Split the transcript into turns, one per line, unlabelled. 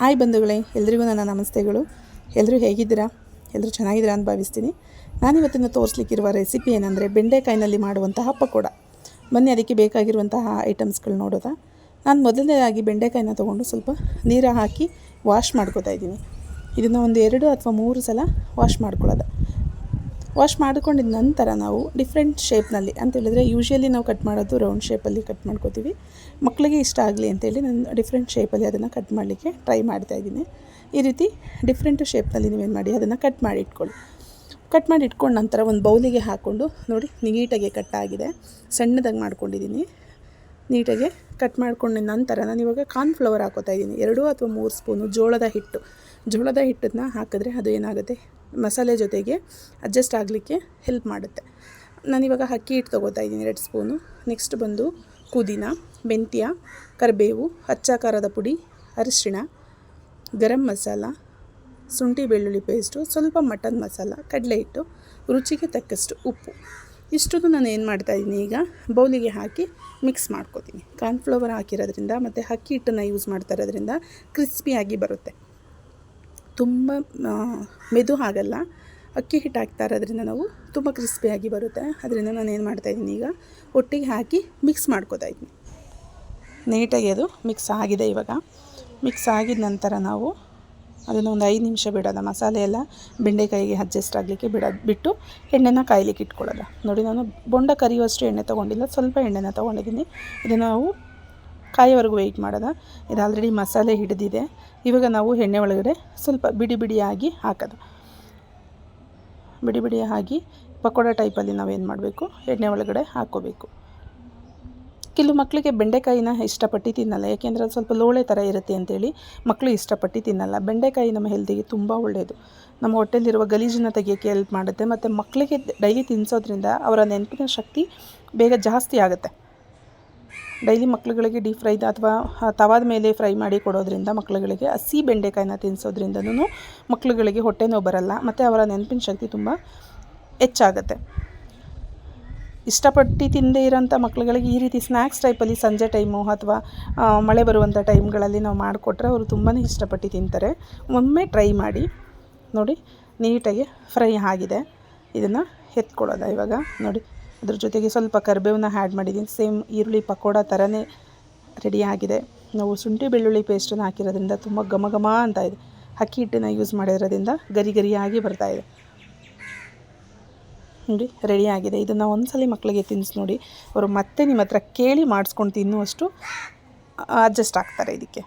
Hi ಬಂಧುಗಳೇ, ಎಲ್ರಿಗೂ ನನ್ನ ನಮಸ್ತೆಗಳು. ಎಲ್ಲರೂ ಹೇಗಿದ್ದೀರಾ? ಎಲ್ಲರೂ ಚೆನ್ನಾಗಿದ್ದೀರಾ ಅಂತ ಭಾವಿಸ್ತೀನಿ. ನಾನಿವತ್ತಿನ ತೋರಿಸ್ಲಿಕ್ಕಿರುವ ರೆಸಿಪಿ ಏನಂದರೆ ಬೆಂಡೆಕಾಯಿನಲ್ಲಿ ಮಾಡುವಂತಹ ಪಕೋಡ. ಬನ್ನಿ ಅದಕ್ಕೆ ಬೇಕಾಗಿರುವಂತಹ ಐಟಮ್ಸ್ಗಳು ನೋಡೋದ. ನಾನು ಮೊದಲನೇದಾಗಿ ಬೆಂಡೆಕಾಯಿನ ತೊಗೊಂಡು ಸ್ವಲ್ಪ ನೀರು ಹಾಕಿ ವಾಶ್ ಮಾಡ್ಕೋತಾ ಇದ್ದೀನಿ. ಇದನ್ನು ಒಂದು 2 ಅಥವಾ 3 ಸಲ ವಾಶ್ ಮಾಡ್ಕೊಳ್ಳೋದು. ವಾಶ್ ಮಾಡ್ಕೊಂಡಿದ ನಂತರ ನಾವು ಡಿಫ್ರೆಂಟ್ ಶೇಪ್ನಲ್ಲಿ ಅಂತೇಳಿದರೆ ಯೂಶ್ವಲಿ ನಾವು ಕಟ್ ಮಾಡೋದು ರೌಂಡ್ ಶೇಪಲ್ಲಿ ಕಟ್ ಮಾಡ್ಕೋತೀವಿ. ಮಕ್ಕಳಿಗೆ ಇಷ್ಟ ಆಗಲಿ ಅಂತೇಳಿ ನಾನು ಡಿಫ್ರೆಂಟ್ ಶೇಪಲ್ಲಿ ಅದನ್ನು ಕಟ್ ಮಾಡಲಿಕ್ಕೆ ಟ್ರೈ ಮಾಡ್ತಾಯಿದ್ದೀನಿ. ಈ ರೀತಿ ಡಿಫ್ರೆಂಟ್ ಶೇಪ್ನಲ್ಲಿ ನೀವೇನು ಮಾಡಿ ಅದನ್ನು ಕಟ್ ಮಾಡಿ ಇಟ್ಕೊಳ್ಳಿ. ಕಟ್ ಮಾಡಿ ಇಟ್ಕೊಂಡ ನಂತರ ಒಂದು ಬೌಲಿಗೆ ಹಾಕ್ಕೊಂಡು ನೋಡಿ, ನೀಟಾಗಿ ಕಟ್ ಆಗಿದೆ. ಸಣ್ಣದಾಗಿ ಮಾಡ್ಕೊಂಡಿದ್ದೀನಿ. ನೀಟಾಗಿ ಕಟ್ ಮಾಡ್ಕೊಂಡಿದ ನಂತರ ನಾನು ಇವಾಗ ಕಾರ್ನ್ಫ್ಲವರ್ ಹಾಕೋತಾ ಇದ್ದೀನಿ. 2 ಅಥವಾ 3 ಸ್ಪೂನು ಜೋಳದ ಹಿಟ್ಟನ್ನು ಹಾಕಿದ್ರೆ ಅದು ಏನಾಗುತ್ತೆ, ಮಸಾಲೆ ಜೊತೆಗೆ ಅಡ್ಜಸ್ಟ್ ಆಗಲಿಕ್ಕೆ ಹೆಲ್ಪ್ ಮಾಡುತ್ತೆ. ನಾನಿವಾಗ ಅಕ್ಕಿ ಹಿಟ್ಟು ತೊಗೋತಾ ಇದ್ದೀನಿ 2 ಸ್ಪೂನು. ನೆಕ್ಸ್ಟ್ ಬಂದು ಪುದೀನ, ಮೆಂತ್ಯ, ಕರಿಬೇವು, ಹಚ್ಚ ಖಾರದ ಪುಡಿ, ಅರಿಶಿಣ, ಗರಂ ಮಸಾಲ, ಶುಂಠಿ ಬೆಳ್ಳುಳ್ಳಿ ಪೇಸ್ಟು, ಸ್ವಲ್ಪ ಮಟನ್ ಮಸಾಲ, ಕಡಲೆ ಹಿಟ್ಟು, ರುಚಿಗೆ ತಕ್ಕಷ್ಟು ಉಪ್ಪು. ಇಷ್ಟನ್ನು ನಾನು ಏನು ಮಾಡ್ತಾಯಿದ್ದೀನಿ, ಈಗ ಬೌಲಿಗೆ ಹಾಕಿ ಮಿಕ್ಸ್ ಮಾಡ್ಕೋತೀನಿ. ಕಾರ್ನ್ಫ್ಲವರ್ ಹಾಕಿರೋದ್ರಿಂದ ಮತ್ತು ಅಕ್ಕಿ ಹಿಟ್ಟನ್ನು ಯೂಸ್ ಮಾಡ್ತಾ ಇರೋದ್ರಿಂದ ಕ್ರಿಸ್ಪಿಯಾಗಿ ಬರುತ್ತೆ. ತುಂಬ ಮೆದು ಆಗಲ್ಲ. ಅಕ್ಕಿ ಹಿಟ್ಟು ಹಾಕ್ತಾ ಇರೋದ್ರಿಂದ ನಾವು ತುಂಬ ಕ್ರಿಸ್ಪಿಯಾಗಿ ಬರುತ್ತೆ. ಅದರಿಂದ ನಾನು ಏನು ಮಾಡ್ತಾಯಿದ್ದೀನಿ, ಈಗ ಒಟ್ಟಿಗೆ ಹಾಕಿ ಮಿಕ್ಸ್ ಮಾಡ್ಕೋತಾ ಇದ್ದೀನಿ. ನೀಟಾಗಿ ಅದು ಮಿಕ್ಸ್ ಆಗಿದೆ. ಇವಾಗ ಮಿಕ್ಸ್ ಆಗಿದ ನಂತರ ನಾವು ಅದನ್ನು ಒಂದು 5 ನಿಮಿಷ ಬಿಡೋದ. ಮಸಾಲೆ ಎಲ್ಲ ಬೆಂಡೆಕಾಯಿಗೆ ಅಡ್ಜಸ್ಟ್ ಆಗಲಿಕ್ಕೆ ಬಿಟ್ಟು ಎಣ್ಣೆನ ಕಾಯಲಿಕ್ಕೆ ಇಟ್ಕೊಳ್ಳೋದ. ನೋಡಿ, ನಾನು ಬೊಂಡ ಕರಿಯುವಷ್ಟು ಎಣ್ಣೆ ತೊಗೊಂಡಿಲ್ಲ, ಸ್ವಲ್ಪ ಎಣ್ಣೆನ ತೊಗೊಂಡಿದ್ದೀನಿ. ಇದನ್ನು ನಾವು ಕಾಯೋವರೆಗೂ ವೆಯ್ಟ್ ಮಾಡೋದ. ಇದು ಆಲ್ರೆಡಿ ಮಸಾಲೆ ಹಿಡಿದಿದೆ. ಇವಾಗ ನಾವು ಎಣ್ಣೆ ಒಳಗಡೆ ಸ್ವಲ್ಪ ಬಿಡಿಯಾಗಿ ಹಾಕೋದು. ಬಿಡಿಯಾಗಿ ಪಕೋಡ ಟೈಪಲ್ಲಿ ನಾವೇನು ಮಾಡಬೇಕು, ಎಣ್ಣೆ ಒಳಗಡೆ ಹಾಕ್ಕೋಬೇಕು. ಕೆಲವು ಮಕ್ಕಳಿಗೆ ಬೆಂಡೆಕಾಯಿನ ಇಷ್ಟಪಟ್ಟು ತಿನ್ನಲ್ಲ, ಯಾಕೆಂದರೆ ಅದು ಸ್ವಲ್ಪ ಲೋಳೆ ಥರ ಇರುತ್ತೆ ಅಂತೇಳಿ ಮಕ್ಕಳು ಇಷ್ಟಪಟ್ಟು ತಿನ್ನಲ್ಲ. ಬೆಂಡೆಕಾಯಿ ನಮ್ಮ ಹೆಲ್ತಿಗೆ ತುಂಬ ಒಳ್ಳೆಯದು. ನಮ್ಮ ಹೊಟ್ಟೆಲಿರುವ ಗಲೀಜನ್ನು ತೆಗಿಯೋಕ್ಕೆ ಹೆಲ್ಪ್ ಮಾಡುತ್ತೆ. ಮತ್ತು ಮಕ್ಕಳಿಗೆ ಡೈಲಿ ತಿನ್ನಿಸೋದ್ರಿಂದ ಅವರ ನೆನಪಿನ ಶಕ್ತಿ ಬೇಗ ಜಾಸ್ತಿ ಆಗುತ್ತೆ. ಡೈಲಿ ಮಕ್ಕಳುಗಳಿಗೆ ಡೀಪ್ ಫ್ರೈ ಅಥವಾ ತವಾದ ಮೇಲೆ ಫ್ರೈ ಮಾಡಿ ಕೊಡೋದ್ರಿಂದ, ಮಕ್ಕಳುಗಳಿಗೆ ಹಸಿ ಬೆಂಡೆಕಾಯಿನ ತಿನ್ನಿಸೋದ್ರಿಂದನೂ ಮಕ್ಕಳುಗಳಿಗೆ ಹೊಟ್ಟೆ ನೋವು ಬರಲ್ಲ ಮತ್ತು ಅವರ ನೆನಪಿನ ಶಕ್ತಿ ತುಂಬ ಹೆಚ್ಚಾಗುತ್ತೆ. ಇಷ್ಟಪಟ್ಟು ತಿನ್ನದೇ ಇರೋಂಥ ಮಕ್ಕಳುಗಳಿಗೆ ಈ ರೀತಿ ಸ್ನ್ಯಾಕ್ಸ್ ಟೈಪಲ್ಲಿ ಸಂಜೆ ಟೈಮು ಅಥವಾ ಮಳೆ ಬರುವಂಥ ಟೈಮ್ಗಳಲ್ಲಿ ನಾವು ಮಾಡಿಕೊಟ್ರೆ ಅವರು ತುಂಬಾ ಇಷ್ಟಪಟ್ಟು ತಿಂತಾರೆ. ಒಮ್ಮೆ ಟ್ರೈ ಮಾಡಿ ನೋಡಿ. ನೀಟಾಗಿ ಫ್ರೈ ಆಗಿದೆ. ಇದನ್ನು ಎತ್ಕೊಳ್ಳೋದ. ಇವಾಗ ನೋಡಿ, ಅದ್ರ ಜೊತೆಗೆ ಸ್ವಲ್ಪ ಕರಿಬೇವನ್ನ ಆ್ಯಡ್ ಮಾಡಿದ್ದೀನಿ. ಸೇಮ್ ಈರುಳ್ಳಿ ಪಕೋಡ ಥರನೇ ರೆಡಿಯಾಗಿದೆ. ನಾವು ಶುಂಠಿ ಬೆಳ್ಳುಳ್ಳಿ ಪೇಸ್ಟನ್ನು ಹಾಕಿರೋದ್ರಿಂದ ತುಂಬ ಘಮ ಅಂತ ಇದೆ. ಅಕ್ಕಿ ಹಿಟ್ಟನ್ನು ಯೂಸ್ ಮಾಡಿರೋದ್ರಿಂದ ಗರಿಯಾಗಿ ಬರ್ತಾಯಿದೆ. ನೋಡಿ, ರೆಡಿಯಾಗಿದೆ. ಇದನ್ನು ಒಂದ್ಸಲ ಮಕ್ಕಳಿಗೆ ತಿನ್ನಿಸಿ ನೋಡಿ, ಅವರು ಮತ್ತೆ ನಿಮ್ಮ ಹತ್ರ ಕೇಳಿ ಮಾಡಿಸ್ಕೊಂಡು ತಿನ್ನುವಷ್ಟು ಅಡ್ಜಸ್ಟ್ ಆಗ್ತಾರೆ ಇದಕ್ಕೆ.